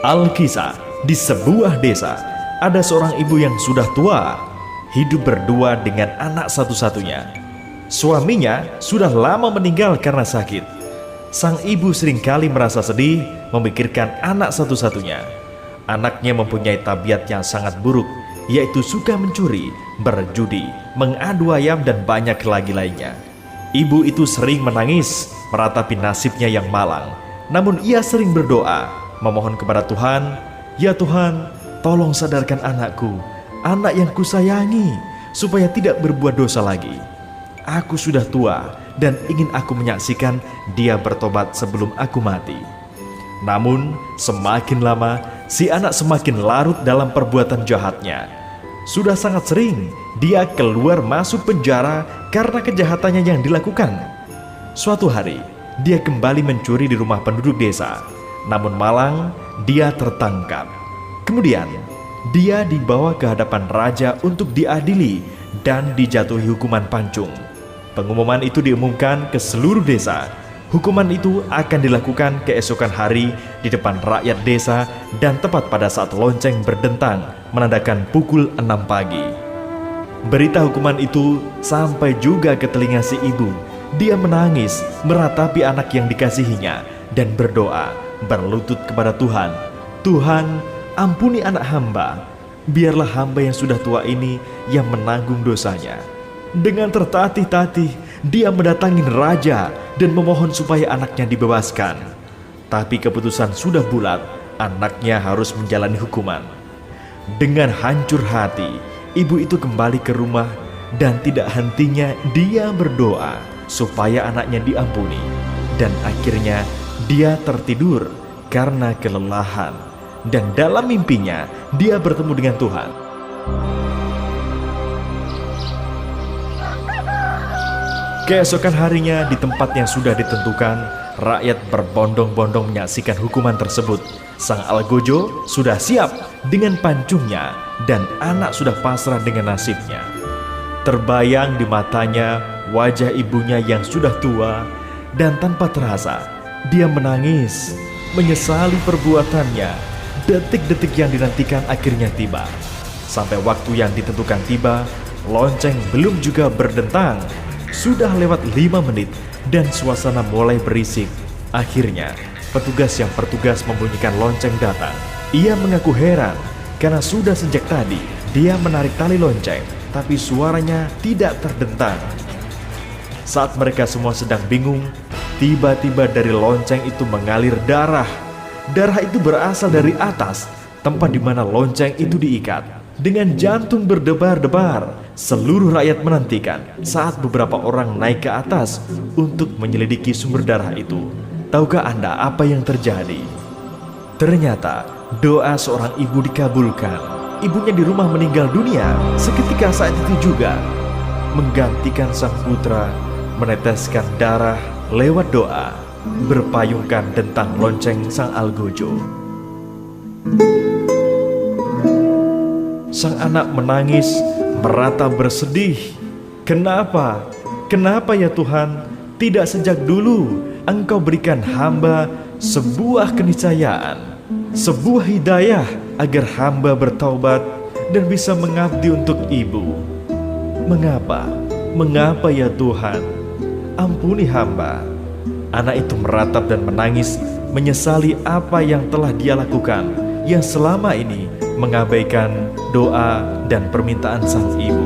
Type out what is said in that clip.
Alkisah, di sebuah desa, ada seorang ibu yang sudah tua, hidup berdua dengan anak satu-satunya. Suaminya sudah lama meninggal karena sakit. Sang ibu seringkali merasa sedih memikirkan anak satu-satunya. Anaknya mempunyai tabiat yang sangat buruk, yaitu suka mencuri, berjudi, mengadu ayam, dan banyak lagi lainnya. Ibu itu sering menangis meratapi nasibnya yang malang. Namun ia sering berdoa, memohon kepada Tuhan, "Ya Tuhan, tolong sadarkan anakku, anak yang kusayangi, supaya tidak berbuat dosa lagi. Aku sudah tua dan ingin aku menyaksikan dia bertobat sebelum aku mati." Namun semakin lama si anak semakin larut dalam perbuatan jahatnya. Sudah sangat sering dia keluar masuk penjara karena kejahatannya yang dilakukan. Suatu hari dia kembali mencuri di rumah penduduk desa. Namun malang dia tertangkap. Kemudian dia dibawa ke hadapan raja untuk diadili dan dijatuhi hukuman pancung. Pengumuman itu diumumkan ke seluruh desa. Hukuman itu akan dilakukan keesokan hari di depan rakyat desa dan tepat pada saat lonceng berdentang menandakan pukul 6 pagi. Berita hukuman itu sampai juga ke telinga si ibu. Dia menangis meratapi anak yang dikasihinya dan berdoa, berlutut kepada Tuhan. "Tuhan, ampuni anak hamba. Biarlah hamba yang sudah tua ini yang menanggung dosanya." Dengan tertatih-tatih dia mendatangi raja dan memohon supaya anaknya dibebaskan. Tapi keputusan sudah bulat, anaknya harus menjalani hukuman. Dengan hancur hati, ibu itu kembali ke rumah dan tidak hentinya dia berdoa supaya anaknya diampuni. Dan akhirnya dia tertidur karena kelelahan, dan dalam mimpinya dia bertemu dengan Tuhan. Keesokan harinya di tempat yang sudah ditentukan, rakyat berbondong-bondong menyaksikan hukuman tersebut. Sang algojo sudah siap dengan pancungnya dan anak sudah pasrah dengan nasibnya. Terbayang di matanya wajah ibunya yang sudah tua, dan tanpa terasa dia menangis, menyesali perbuatannya. Detik-detik yang dinantikan akhirnya tiba. Sampai waktu yang ditentukan tiba, lonceng belum juga berdentang. Sudah lewat 5 menit dan suasana mulai berisik. Akhirnya petugas yang bertugas membunyikan lonceng datang. Ia mengaku heran karena sudah sejak tadi dia menarik tali lonceng, tapi suaranya tidak terdentang. Saat mereka semua sedang bingung, tiba-tiba dari lonceng itu mengalir darah. Darah itu berasal dari atas, tempat di mana lonceng itu diikat. Dengan jantung berdebar-debar, seluruh rakyat menantikan saat beberapa orang naik ke atas untuk menyelidiki sumber darah itu. Tahukah Anda apa yang terjadi? Ternyata doa seorang ibu dikabulkan. Ibunya di rumah meninggal dunia seketika saat itu juga. Menggantikan sang putra meneteskan darah lewat doa, berpayungkan tentang lonceng sang algojo. Sang anak menangis, merata bersedih. "Kenapa? Kenapa ya Tuhan? Tidak sejak dulu Engkau berikan hamba sebuah keniscayaan, sebuah hidayah agar hamba bertaubat dan bisa mengabdi untuk ibu. Mengapa? Mengapa ya Tuhan? Ampuni hamba." Anak itu meratap dan menangis, menyesali apa yang telah dia lakukan, yang selama ini mengabaikan doa dan permintaan sang ibu.